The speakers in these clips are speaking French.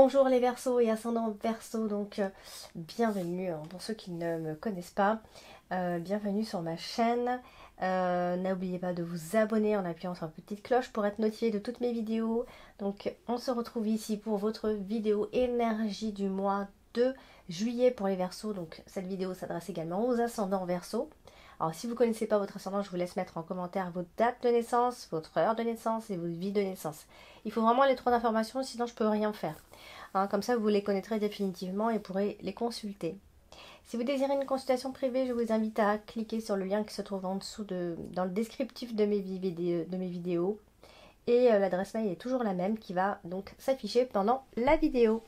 Bonjour les Verseaux et ascendants Verseaux, bienvenue pour ceux qui ne me connaissent pas, bienvenue sur ma chaîne. N'oubliez pas de vous abonner en appuyant sur la petite cloche pour être notifié de toutes mes vidéos. Donc on se retrouve ici pour votre vidéo énergie du mois de juillet pour les Verseaux. Donc cette vidéo s'adresse également aux ascendants Verseaux. Alors si vous ne connaissez pas votre ascendant, je vous laisse mettre en commentaire votre date de naissance, votre heure de naissance et votre vie de naissance. Il faut vraiment les 3 informations, sinon je ne peux rien faire. Comme ça, vous les connaîtrez définitivement et pourrez les consulter. Si vous désirez une consultation privée, je vous invite à cliquer sur le lien qui se trouve en dessous dans le descriptif de mes vidéos. Et l'adresse mail est toujours la même qui va donc s'afficher pendant la vidéo.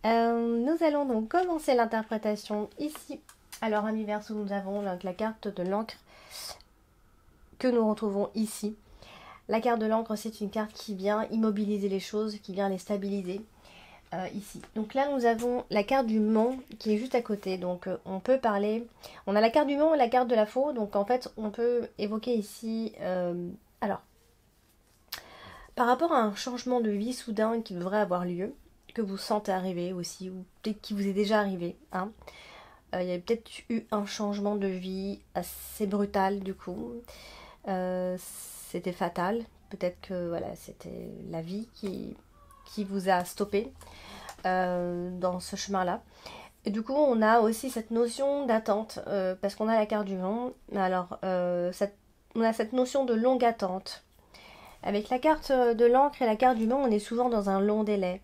Nous allons donc commencer l'interprétation ici. Alors, amis Verseaux, nous avons donc la carte de l'encre que nous retrouvons ici. La carte de l'encre, c'est une carte qui vient immobiliser les choses, qui vient les stabiliser. Ici. Donc là, nous avons la carte du Mont qui est juste à côté. Donc on peut parler... On a la carte du Mont et la carte de la Faux. Donc en fait, on peut évoquer ici... alors, par rapport à un changement de vie soudain qui devrait avoir lieu, que vous sentez arriver aussi, ou peut-être qui vous est déjà arrivé, hein. Il y a peut-être eu un changement de vie assez brutal du coup. C'était fatal. Peut-être que voilà, c'était la vie qui vous a stoppé dans ce chemin-là. Et du coup, on a aussi cette notion d'attente, parce qu'on a la carte du vent. Alors, on a cette notion de longue attente. Avec la carte de l'encre et la carte du vent, on est souvent dans un long délai.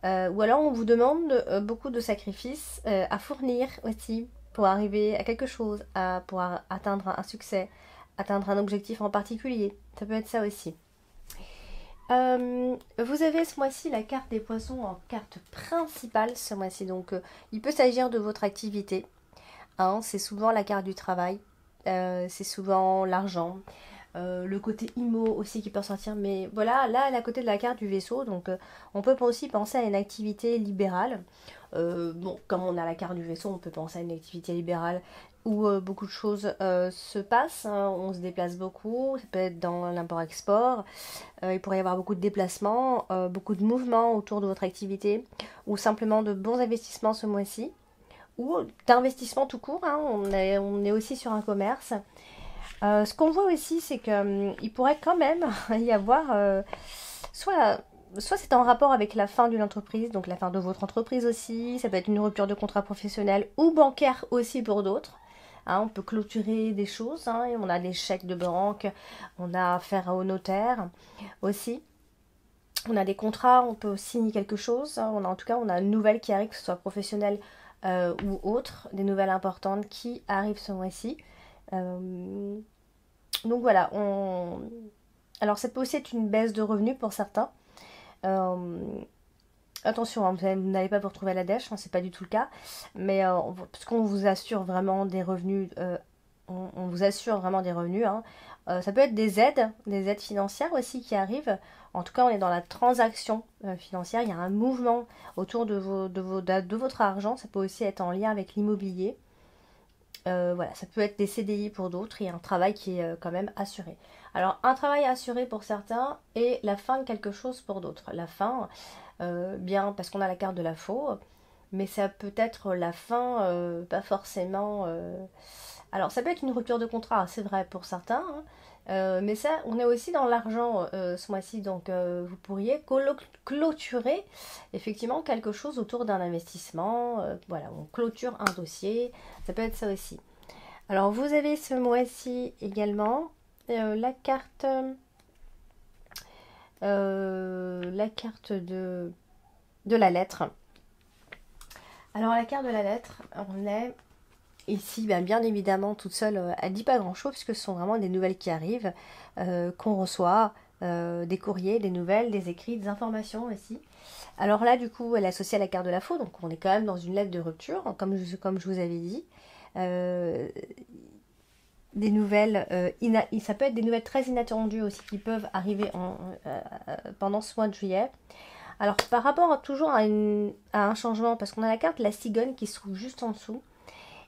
Ou alors, on vous demande beaucoup de sacrifices à fournir aussi pour arriver à quelque chose, pour atteindre un succès, atteindre un objectif en particulier. Ça peut être ça aussi. Vous avez ce mois-ci la carte des poissons en carte principale ce mois-ci. Donc, il peut s'agir de votre activité. Hein, c'est souvent la carte du travail. C'est souvent l'argent. Le côté IMO aussi qui peut sortir. Mais voilà, là, à côté de la carte du vaisseau. Donc, on peut aussi penser à une activité libérale. Bon, comme on a la carte du vaisseau, on peut penser à une activité libérale où beaucoup de choses se passent, hein, on se déplace beaucoup, ça peut être dans l'import-export, il pourrait y avoir beaucoup de déplacements, beaucoup de mouvements autour de votre activité, ou simplement de bons investissements ce mois-ci, ou d'investissements tout court, hein, on est aussi sur un commerce. Ce qu'on voit aussi, c'est qu'il pourrait quand même y avoir, soit c'est en rapport avec la fin d'une entreprise, donc la fin de votre entreprise aussi, ça peut être une rupture de contrat professionnel ou bancaire aussi pour d'autres. Hein, on peut clôturer des choses, hein, et on a des chèques de banque, on a affaire au notaire aussi. On a des contrats, on peut signer quelque chose. Hein, en tout cas, on a une nouvelle qui arrive, que ce soit professionnelle ou autre, des nouvelles importantes qui arrivent ce mois-ci. Donc voilà, alors ça peut aussi être une baisse de revenus pour certains. Attention, hein, vous n'allez pas vous retrouver à la dèche, hein, c'est pas du tout le cas. Mais parce qu'on vous assure vraiment des revenus, on vous assure vraiment des revenus. Hein. Ça peut être des aides financières aussi qui arrivent. En tout cas, on est dans la transaction financière. Il y a un mouvement autour de votre argent. Ça peut aussi être en lien avec l'immobilier. Voilà, ça peut être des CDI pour d'autres et un travail qui est quand même assuré. Alors, un travail assuré pour certains et la fin de quelque chose pour d'autres. La fin, bien parce qu'on a la carte de la faux, mais ça peut être la fin, pas forcément... Alors, ça peut être une rupture de contrat, c'est vrai pour certains, hein, mais ça, on est aussi dans l'argent ce mois-ci, donc vous pourriez clôturer effectivement quelque chose autour d'un investissement. Voilà, on clôture un dossier, ça peut être ça aussi. Alors, vous avez ce mois-ci également la carte de la lettre. Alors, la carte de la lettre, on est... Ici, bien évidemment, toute seule, elle ne dit pas grand-chose, puisque ce sont vraiment des nouvelles qui arrivent, qu'on reçoit, des courriers, des nouvelles, des écrits, des informations aussi. Alors là, du coup, elle est associée à la carte de la faux, donc on est quand même dans une lettre de rupture, comme je vous avais dit. Des nouvelles, ça peut être des nouvelles très inattendues aussi, qui peuvent arriver pendant ce mois de juillet. Alors, par rapport toujours à un changement, parce qu'on a la carte la cigogne qui se trouve juste en dessous.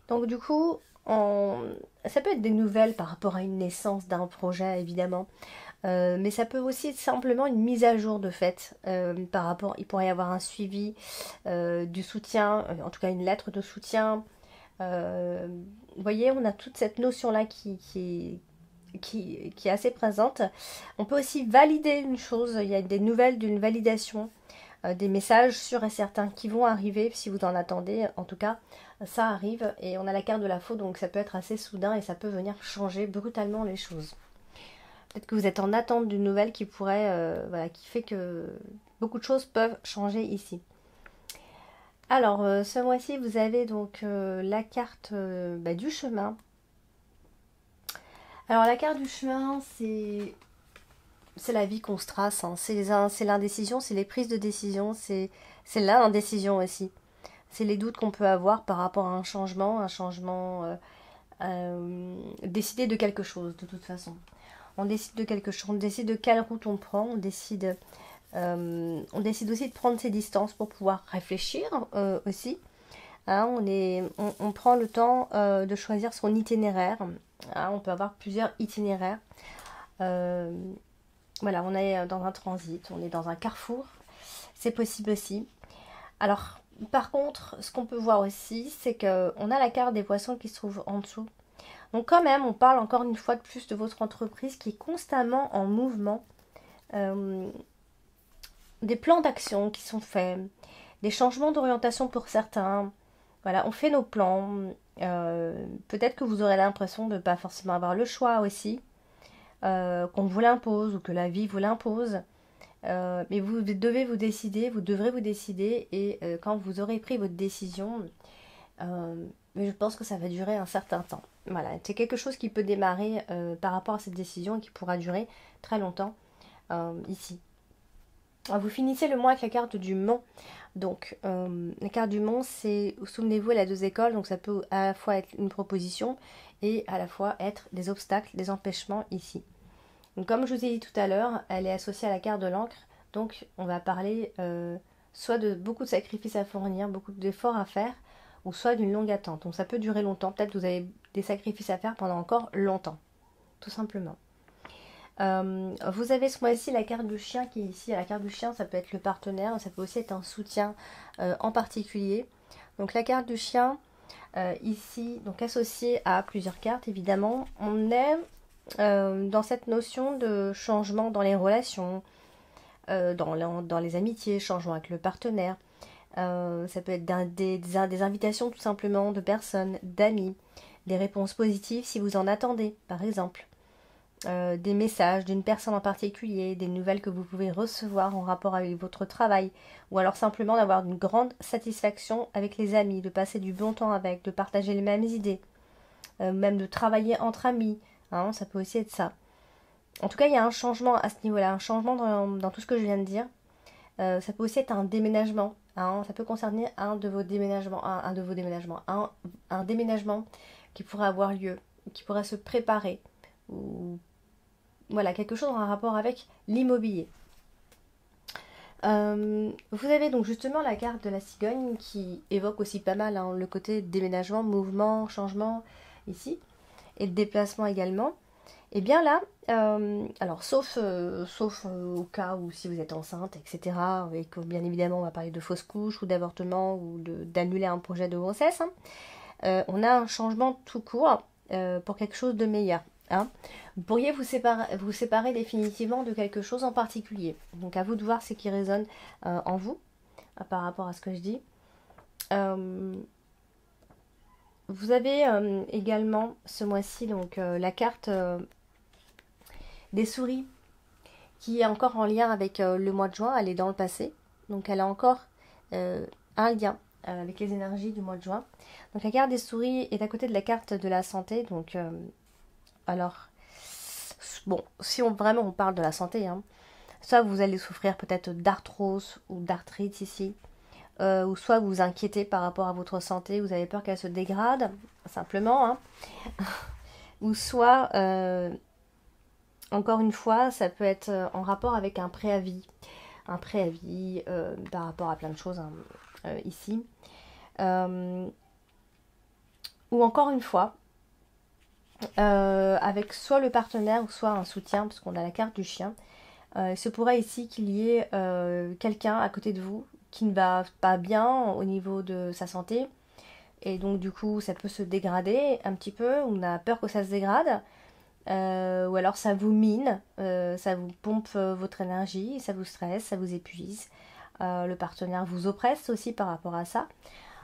Donc du coup, ça peut être des nouvelles par rapport à une naissance d'un projet, évidemment. Mais ça peut aussi être simplement une mise à jour de fait par rapport, il pourrait y avoir un suivi du soutien, en tout cas une lettre de soutien. Vous voyez, on a toute cette notion-là qui est assez présente. On peut aussi valider une chose, il y a des nouvelles d'une validation, des messages sûrs et certains qui vont arriver si vous en attendez. En tout cas, ça arrive et on a la carte de la faute, donc ça peut être assez soudain et ça peut venir changer brutalement les choses. Peut-être que vous êtes en attente d'une nouvelle qui pourrait, voilà, qui fait que beaucoup de choses peuvent changer ici. Alors, ce mois-ci, vous avez donc la carte du chemin. Alors, la carte du chemin, c'est la vie qu'on se trace, hein. C'est l'indécision, c'est les prises de décision, c'est l'indécision aussi. C'est les doutes qu'on peut avoir par rapport à un changement décider de quelque chose de toute façon. On décide de quelque chose, on décide de quelle route on prend, on décide aussi de prendre ses distances pour pouvoir réfléchir aussi. Hein, on prend le temps de choisir son itinéraire. Hein, on peut avoir plusieurs itinéraires. Voilà, on est dans un transit, on est dans un carrefour. C'est possible aussi. Alors, par contre, ce qu'on peut voir aussi, c'est qu'on a la carte des poissons qui se trouve en dessous. Donc quand même, on parle encore une fois de plus de votre entreprise qui est constamment en mouvement. Des plans d'action qui sont faits, des changements d'orientation pour certains. Voilà, on fait nos plans. Peut-être que vous aurez l'impression de ne pas forcément avoir le choix aussi, qu'on vous l'impose ou que la vie vous l'impose. Mais vous devez vous décider, vous devrez vous décider et quand vous aurez pris votre décision, mais je pense que ça va durer un certain temps. Voilà, c'est quelque chose qui peut démarrer par rapport à cette décision et qui pourra durer très longtemps ici. Alors, vous finissez le mois avec la carte du Mont. Donc, la carte du Mont, c'est, souvenez-vous, elle a deux écoles, donc ça peut à la fois être une proposition et à la fois être des obstacles, des empêchements ici. Donc, comme je vous ai dit tout à l'heure, elle est associée à la carte de l'encre, donc on va parler soit de beaucoup de sacrifices à fournir, beaucoup d'efforts à faire, ou soit d'une longue attente. Donc ça peut durer longtemps, peut-être que vous avez des sacrifices à faire pendant encore longtemps, tout simplement. Vous avez ce mois-ci la carte du chien qui est ici. La carte du chien, ça peut être le partenaire, ça peut aussi être un soutien en particulier. Donc la carte du chien, ici, donc associée à plusieurs cartes, évidemment, on est dans cette notion de changement dans les relations, dans les amitiés, changement avec le partenaire. Ça peut être des invitations tout simplement de personnes, d'amis, des réponses positives si vous en attendez, par exemple. Des messages d'une personne en particulier, des nouvelles que vous pouvez recevoir en rapport avec votre travail, ou alors simplement d'avoir une grande satisfaction avec les amis, de passer du bon temps avec, de partager les mêmes idées, même de travailler entre amis, hein, ça peut aussi être ça. En tout cas, il y a un changement à ce niveau-là, un changement dans tout ce que je viens de dire. Ça peut aussi être un déménagement, hein, ça peut concerner un déménagement qui pourrait avoir lieu, qui pourrait se préparer, ou voilà, quelque chose en rapport avec l'immobilier. Vous avez donc justement la carte de la cigogne qui évoque aussi pas mal hein, le côté déménagement, mouvement, changement ici, et le déplacement également. Et bien là, alors sauf au cas où si vous êtes enceinte, etc., et que bien évidemment on va parler de fausse couche ou d'avortement ou d'annuler un projet de grossesse, hein, on a un changement tout court pour quelque chose de meilleur. Hein. Vous pourriez vous séparer définitivement de quelque chose en particulier. Donc à vous de voir ce qui résonne en vous par rapport à ce que je dis. Vous avez également ce mois-ci donc la carte des souris qui est encore en lien avec le mois de juin. Elle est dans le passé. Donc elle a encore un lien avec les énergies du mois de juin. Donc la carte des souris est à côté de la carte de la santé. Donc alors, bon, si on parle de la santé, hein, soit vous allez souffrir peut-être d'arthrose ou d'arthrite ici, ou soit vous vous inquiétez par rapport à votre santé, vous avez peur qu'elle se dégrade, simplement, hein, ou soit, encore une fois, ça peut être en rapport avec un préavis par rapport à plein de choses hein, ici, ou encore une fois, avec soit le partenaire ou soit un soutien, parce qu'on a la carte du chien. Il se pourrait ici qu'il y ait quelqu'un à côté de vous qui ne va pas bien au niveau de sa santé. Et donc du coup ça peut se dégrader un petit peu, on a peur que ça se dégrade. Ou alors ça vous mine, ça vous pompe votre énergie, ça vous stresse, ça vous épuise. Le partenaire vous oppresse aussi par rapport à ça.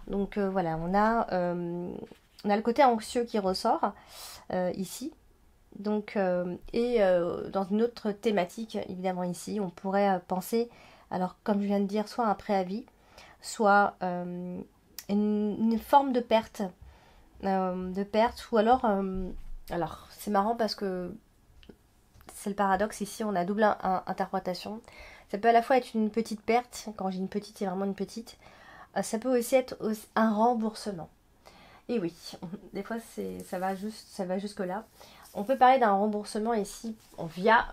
Donc voilà, on a le côté anxieux qui ressort ici. Donc, dans une autre thématique, évidemment ici, on pourrait penser, alors comme je viens de dire, soit un préavis, soit une forme de perte, ou alors c'est marrant parce que c'est le paradoxe ici, on a double interprétation. Ça peut à la fois être une petite perte, quand j'ai une petite, c'est vraiment une petite. Ça peut aussi être un remboursement. Et oui, des fois ça va jusque là. On peut parler d'un remboursement ici via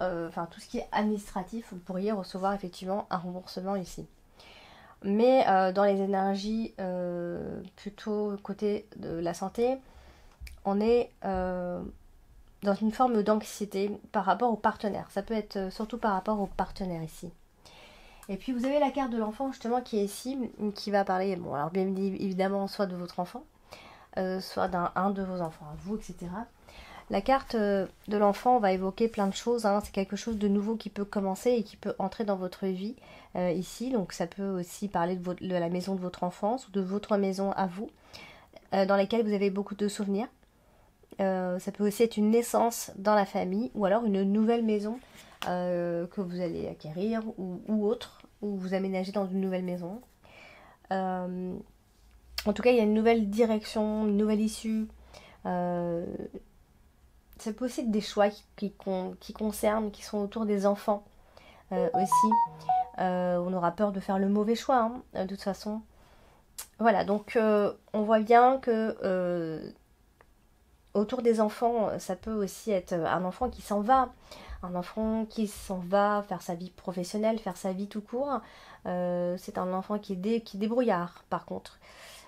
tout ce qui est administratif. Vous pourriez recevoir effectivement un remboursement ici. Mais dans les énergies plutôt côté de la santé, on est dans une forme d'anxiété par rapport au partenaire. Ça peut être surtout par rapport au partenaire ici. Et puis vous avez la carte de l'enfant justement qui est ici, qui va parler, bon alors bien évidemment soit de votre enfant, soit d'un de vos enfants à vous, etc. La carte de l'enfant va évoquer plein de choses, hein. C'est quelque chose de nouveau qui peut commencer et qui peut entrer dans votre vie ici. Donc ça peut aussi parler de la maison de votre enfance ou de votre maison à vous, dans laquelle vous avez beaucoup de souvenirs. Ça peut aussi être une naissance dans la famille ou alors une nouvelle maison que vous allez acquérir ou autre, ou vous aménagez dans une nouvelle maison. En tout cas, il y a une nouvelle direction, une nouvelle issue. Ça peut aussi être des choix qui concernent, qui sont autour des enfants aussi. On aura peur de faire le mauvais choix, hein, de toute façon. Voilà, donc on voit bien que autour des enfants, ça peut aussi être un enfant qui s'en va. Un enfant qui s'en va faire sa vie professionnelle, faire sa vie tout court. C'est un enfant qui est débrouillard, par contre.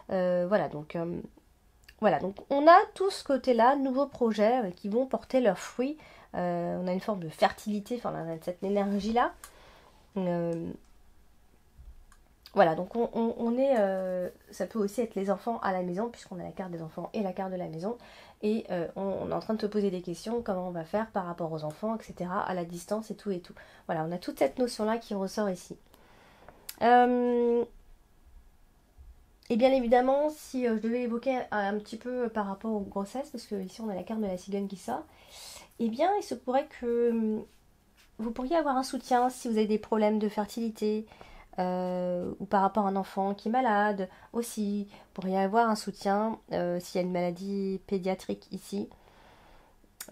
Voilà, donc on a tout ce côté-là, nouveaux projets qui vont porter leurs fruits. On a une forme de fertilité, enfin on a cette énergie-là. Voilà, donc on est, ça peut aussi être les enfants à la maison, puisqu'on a la carte des enfants et la carte de la maison. Et on est en train de se poser des questions, comment on va faire par rapport aux enfants, etc., à la distance et tout et tout. Voilà, on a toute cette notion-là qui ressort ici. Et bien évidemment, si je devais évoquer un petit peu par rapport aux grossesses, parce que ici on a la carte de la cigogne qui sort, eh bien il se pourrait que vous pourriez avoir un soutien si vous avez des problèmes de fertilité, ou par rapport à un enfant qui est malade aussi. Vous pourriez avoir un soutien s'il y a une maladie pédiatrique ici.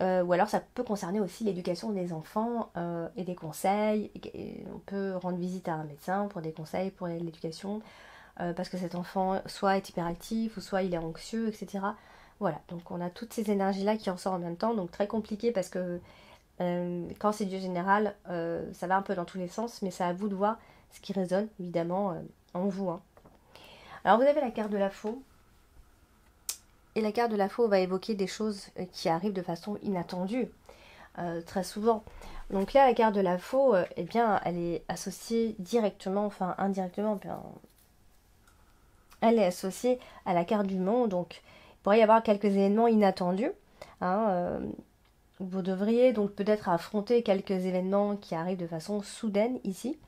Ou alors ça peut concerner aussi l'éducation des enfants et des conseils. Et on peut rendre visite à un médecin pour des conseils pour l'éducation. Parce que cet enfant soit est hyperactif ou soit il est anxieux, etc. Voilà, donc on a toutes ces énergies-là qui ressortent en même temps, donc très compliqué parce que quand c'est du général, ça va un peu dans tous les sens, mais c'est à vous de voir ce qui résonne évidemment en vous. Hein. Alors vous avez la carte de la faux, et la carte de la faux va évoquer des choses qui arrivent de façon inattendue, très souvent. Donc là, la carte de la faux, eh bien, elle est associée directement, enfin indirectement, bien, elle est associée à la carte du monde, donc il pourrait y avoir quelques événements inattendus. Hein, vous devriez donc peut-être affronter quelques événements qui arrivent de façon soudaine ici,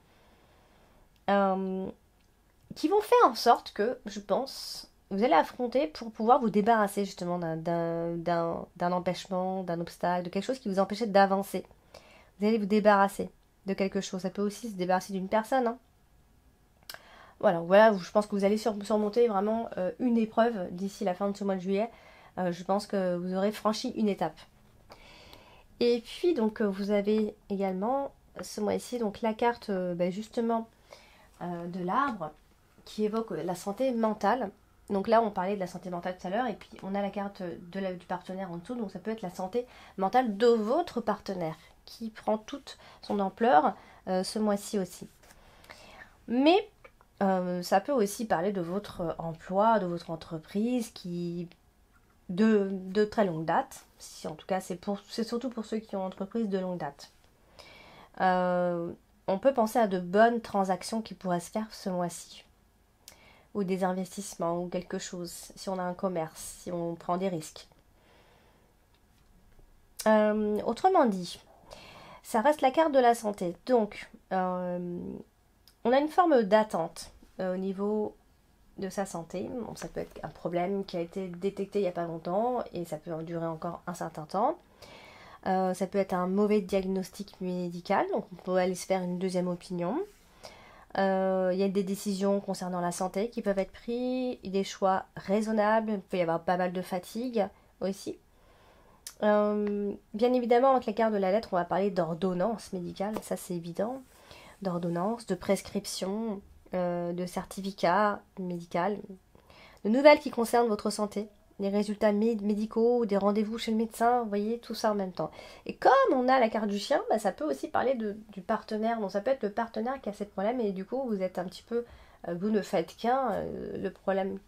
qui vont faire en sorte que, je pense, vous allez affronter pour pouvoir vous débarrasser justement d'un empêchement, d'un obstacle, de quelque chose qui vous empêchait d'avancer. Vous allez vous débarrasser de quelque chose. Ça peut aussi se débarrasser d'une personne. Hein. Voilà, je pense que vous allez surmonter vraiment une épreuve d'ici la fin de ce mois de juillet. Je pense que vous aurez franchi une étape. Et puis donc vous avez également ce mois-ci donc la carte justement de l'arbre qui évoque la santé mentale. Donc là on parlait de la santé mentale tout à l'heure et puis on a la carte du partenaire en dessous, donc ça peut être la santé mentale de votre partenaire qui prend toute son ampleur ce mois-ci aussi. Mais ça peut aussi parler de votre emploi, de votre entreprise qui de très longue date. Si, en tout cas, c'est surtout pour ceux qui ont entreprise de longue date. On peut penser à de bonnes transactions qui pourraient se faire ce mois-ci. Ou des investissements ou quelque chose, si on a un commerce, si on prend des risques. Autrement dit, ça reste la carte de la santé. Donc, on a une forme d'attente au niveau de sa santé. Bon, ça peut être un problème qui a été détecté il n'y a pas longtemps et ça peut en durer encore un certain temps. Ça peut être un mauvais diagnostic médical, donc on peut aller se faire une deuxième opinion. Il y a des décisions concernant la santé qui peuvent être prises, des choix raisonnables, il peut y avoir pas mal de fatigue aussi. Bien évidemment, avec la carte de la lettre, on va parler d'ordonnance médicale, ça c'est évident, d'ordonnance, de prescription, de certificat médical, de nouvelles qui concernent votre santé, des résultats médicaux, des rendez-vous chez le médecin, vous voyez, tout ça en même temps. Et comme on a la carte du chien, bah, ça peut aussi parler du partenaire, donc ça peut être le partenaire qui a ces problèmes et du coup vous êtes un petit peu, vous ne faites qu'un, le problème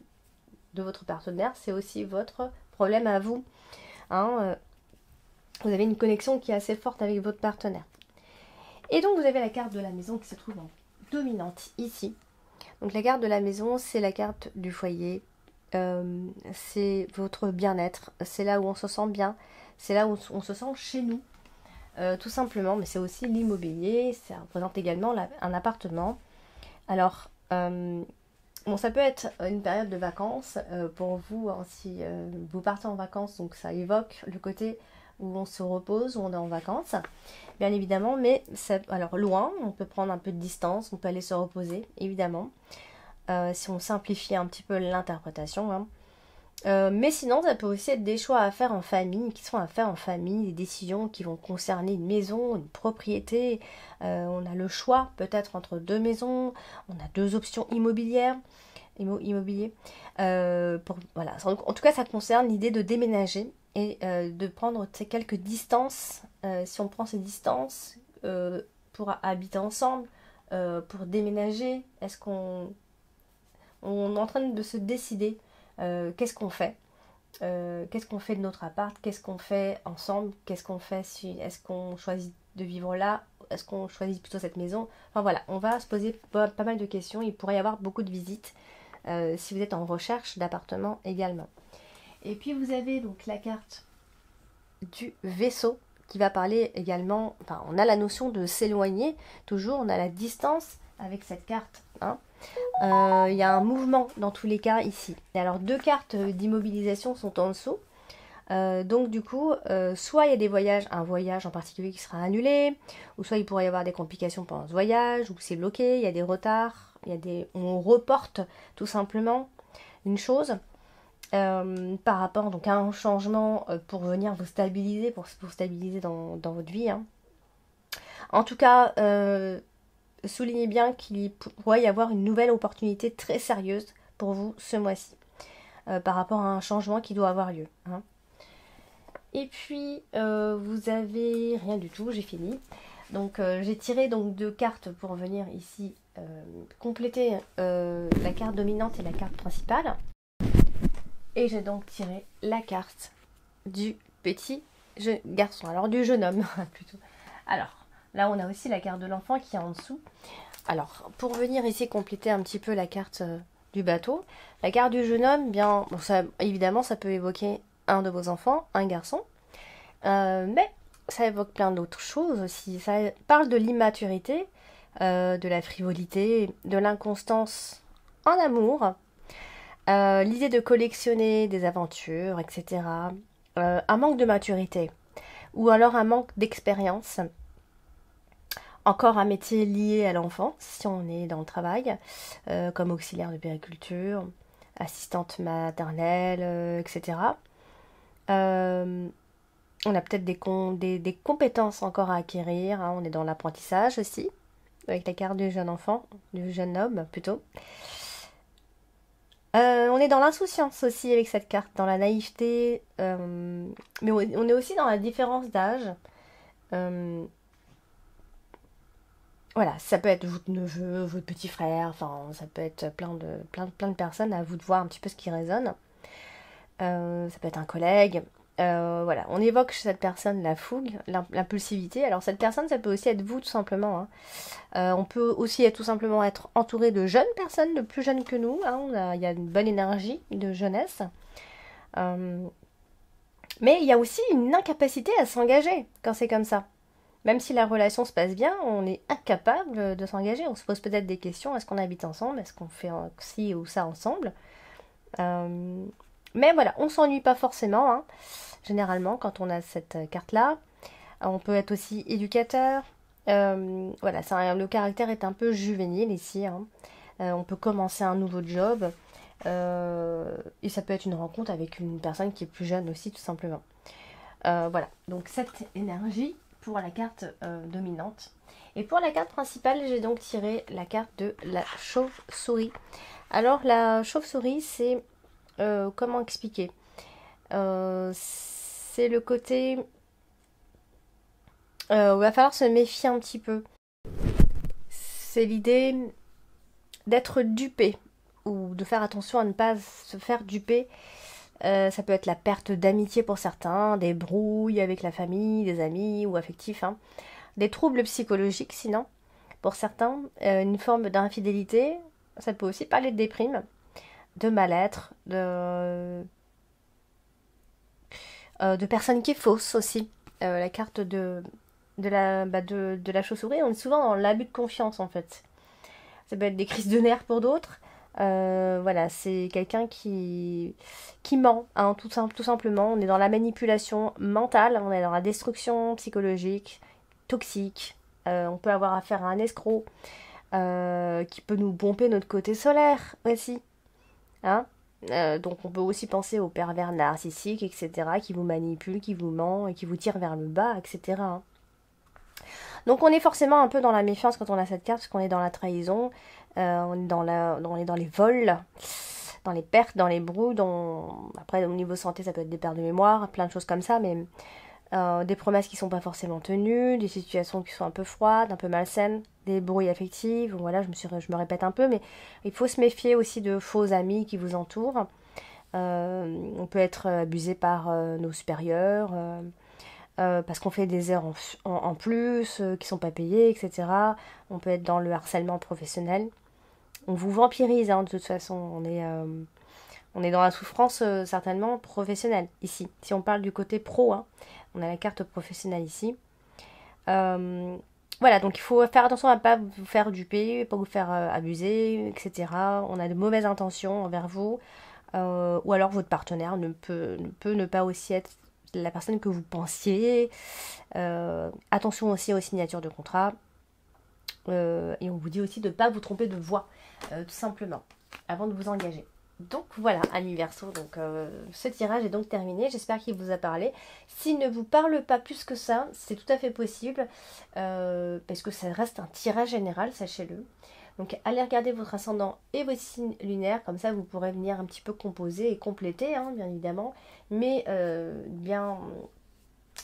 de votre partenaire, c'est aussi votre problème à vous. Hein, vous avez une connexion qui est assez forte avec votre partenaire. Et donc vous avez la carte de la maison qui se trouve en dominante ici. Donc la carte de la maison, c'est la carte du foyer, c'est votre bien-être, c'est là où on se sent bien, c'est là où on se sent chez nous, tout simplement. Mais c'est aussi l'immobilier, ça représente également un appartement. Alors, bon, ça peut être une période de vacances pour vous, hein, si vous partez en vacances, donc ça évoque le côté où on se repose, où on est en vacances, bien évidemment, mais alors loin, on peut prendre un peu de distance, on peut aller se reposer, évidemment, si on simplifie un petit peu l'interprétation, hein. Mais sinon, ça peut aussi être des choix à faire en famille, qui sont à faire en famille, des décisions qui vont concerner une maison, une propriété. On a le choix peut-être entre deux maisons, on a deux options immobilières, immobilier. Voilà. En tout cas, ça concerne l'idée de déménager et de prendre quelques distances. Si on prend ces distances pour habiter ensemble, pour déménager, est-ce qu'on est en train de se décider qu'est-ce qu'on fait, qu'est-ce qu'on fait de notre appart, qu'est-ce qu'on fait ensemble, qu'est-ce qu'on fait si est-ce qu'on choisit de vivre là, est-ce qu'on choisit plutôt cette maison. Enfin voilà, on va se poser pas mal de questions. Il pourrait y avoir beaucoup de visites si vous êtes en recherche d'appartement également. Et puis vous avez donc la carte du vaisseau qui va parler également, enfin on a la notion de s'éloigner, toujours on a la distance avec cette carte, hein. Il y a un mouvement dans tous les cas ici. Et alors deux cartes d'immobilisation sont en dessous. Donc du coup, soit il y a des voyages, un voyage en particulier qui sera annulé, ou soit il pourrait y avoir des complications pendant ce voyage, ou c'est bloqué, il y a des retards, on reporte tout simplement une chose par rapport donc, à un changement pour venir vous stabiliser, pour vous stabiliser dans votre vie, hein. En tout cas, soulignez bien qu'il pourrait y avoir une nouvelle opportunité très sérieuse pour vous ce mois-ci, par rapport à un changement qui doit avoir lieu, hein. Et puis, vous avez rien du tout, j'ai fini. Donc, j'ai tiré donc deux cartes pour venir ici compléter la carte dominante et la carte principale. Et j'ai donc tiré la carte du petit garçon, alors du jeune homme plutôt. Alors, là, on a aussi la carte de l'enfant qui est en dessous. Alors, pour venir ici compléter un petit peu la carte du bateau, la carte du jeune homme, bien, bon, ça, évidemment, ça peut évoquer un de vos enfants, un garçon, mais ça évoque plein d'autres choses aussi. Ça parle de l'immaturité, de la frivolité, de l'inconstance en amour, l'idée de collectionner des aventures, etc. Un manque de maturité, ou alors un manque d'expérience. Encore un métier lié à l'enfant, si on est dans le travail, comme auxiliaire de puériculture, assistante maternelle, etc. On a peut-être des compétences encore à acquérir, hein. On est dans l'apprentissage aussi, avec la carte du jeune enfant, du jeune homme plutôt. On est dans l'insouciance aussi avec cette carte, dans la naïveté, mais on est aussi dans la différence d'âge. Voilà, ça peut être votre neveu, votre petit frère, enfin ça peut être plein de personnes, à vous de voir un petit peu ce qui résonne. ça peut être un collègue. Voilà, on évoque chez cette personne la fougue, l'impulsivité. Alors cette personne, ça peut aussi être vous tout simplement, hein. On peut aussi tout simplement être entouré de jeunes personnes, de plus jeunes que nous, hein. Il y a une bonne énergie de jeunesse. Mais il y a aussi une incapacité à s'engager quand c'est comme ça. Même si la relation se passe bien, on est incapable de s'engager. On se pose peut-être des questions. Est-ce qu'on habite ensemble? Est-ce qu'on fait ci ou ça ensemble? Euh, Mais voilà, on s'ennuie pas forcément, hein. Généralement, quand on a cette carte-là. On peut être aussi éducateur. Voilà, le caractère est un peu juvénile ici, hein. On peut commencer un nouveau job. Et ça peut être une rencontre avec une personne qui est plus jeune aussi, tout simplement. Voilà, donc cette énergie pour la carte dominante. Et pour la carte principale, j'ai donc tiré la carte de la chauve-souris. Alors la chauve-souris, c'est... comment expliquer? C'est le côté... il va falloir se méfier un petit peu. C'est l'idée d'être dupé ou de faire attention à ne pas se faire duper. Ça peut être la perte d'amitié pour certains, des brouilles avec la famille, des amis ou affectifs, hein. Des troubles psychologiques sinon, pour certains, une forme d'infidélité. Ça peut aussi parler de déprime, de mal-être, de personnes qui faussent aussi. La carte de la chauve-souris, on est souvent dans l'abus de confiance en fait. Ça peut être des crises de nerfs pour d'autres. Voilà, c'est quelqu'un qui ment, hein, tout simplement. On est dans la manipulation mentale, on est dans la destruction psychologique, toxique. On peut avoir affaire à un escroc qui peut nous pomper notre côté solaire aussi, hein. Donc on peut aussi penser aux pervers narcissiques, etc., qui vous manipulent, qui vous ment et qui vous tirent vers le bas, etc., hein. Donc on est forcément un peu dans la méfiance quand on a cette carte, parce qu'on est dans la trahison, on est dans les vols, dans les pertes, dans les brouilles. Après, au niveau santé, ça peut être des pertes de mémoire, plein de choses comme ça, mais des promesses qui ne sont pas forcément tenues, des situations qui sont un peu froides, un peu malsaines, des brouilles affectives. Voilà, je me répète un peu, mais il faut se méfier aussi de faux amis qui vous entourent. On peut être abusé par nos supérieurs. Parce qu'on fait des heures en plus, qui sont pas payées, etc. On peut être dans le harcèlement professionnel. On vous vampirise, hein, de toute façon. On est dans la souffrance certainement professionnelle ici. Si on parle du côté pro, hein, on a la carte professionnelle ici. Voilà, donc il faut faire attention à ne pas vous faire duper, pas vous faire abuser, etc. On a de mauvaises intentions envers vous. Ou alors votre partenaire ne peut ne pas aussi être la personne que vous pensiez. Attention aussi aux signatures de contrat. Et on vous dit aussi de ne pas vous tromper de voix, tout simplement, avant de vous engager. Donc voilà, amis Verseau, donc ce tirage est donc terminé. J'espère qu'il vous a parlé. S'il ne vous parle pas plus que ça, c'est tout à fait possible, parce que ça reste un tirage général, sachez-le. Donc allez regarder votre ascendant et vos signes lunaires, comme ça vous pourrez venir un petit peu composer et compléter, hein, bien évidemment. Mais bien,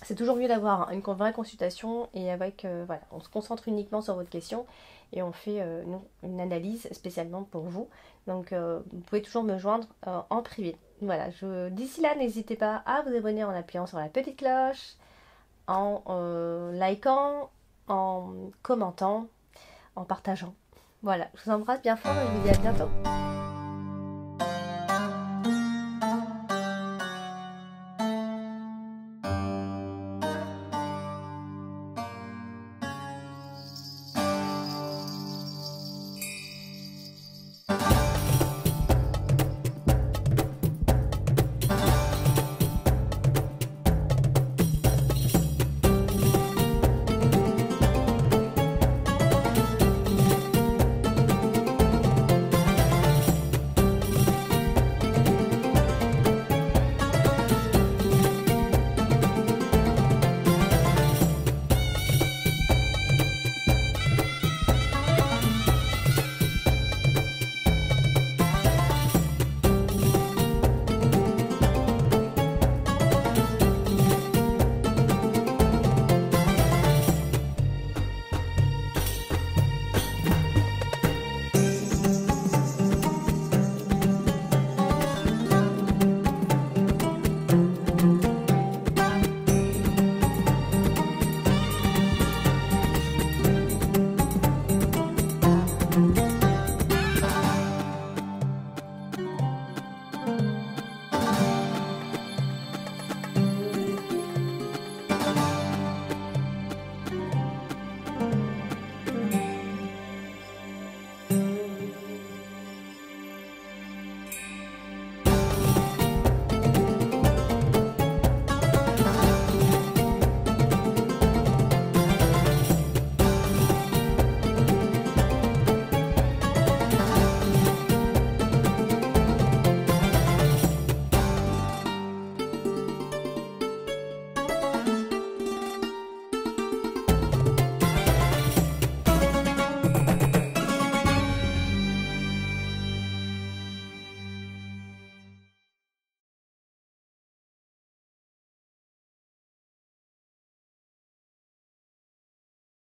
c'est toujours mieux d'avoir une vraie consultation et avec, voilà, on se concentre uniquement sur votre question et on fait une analyse spécialement pour vous. Donc vous pouvez toujours me joindre en privé. Voilà, d'ici là, n'hésitez pas à vous abonner en appuyant sur la petite cloche, en likant, en commentant, en partageant. Voilà, je vous embrasse bien fort et je vous dis à bientôt.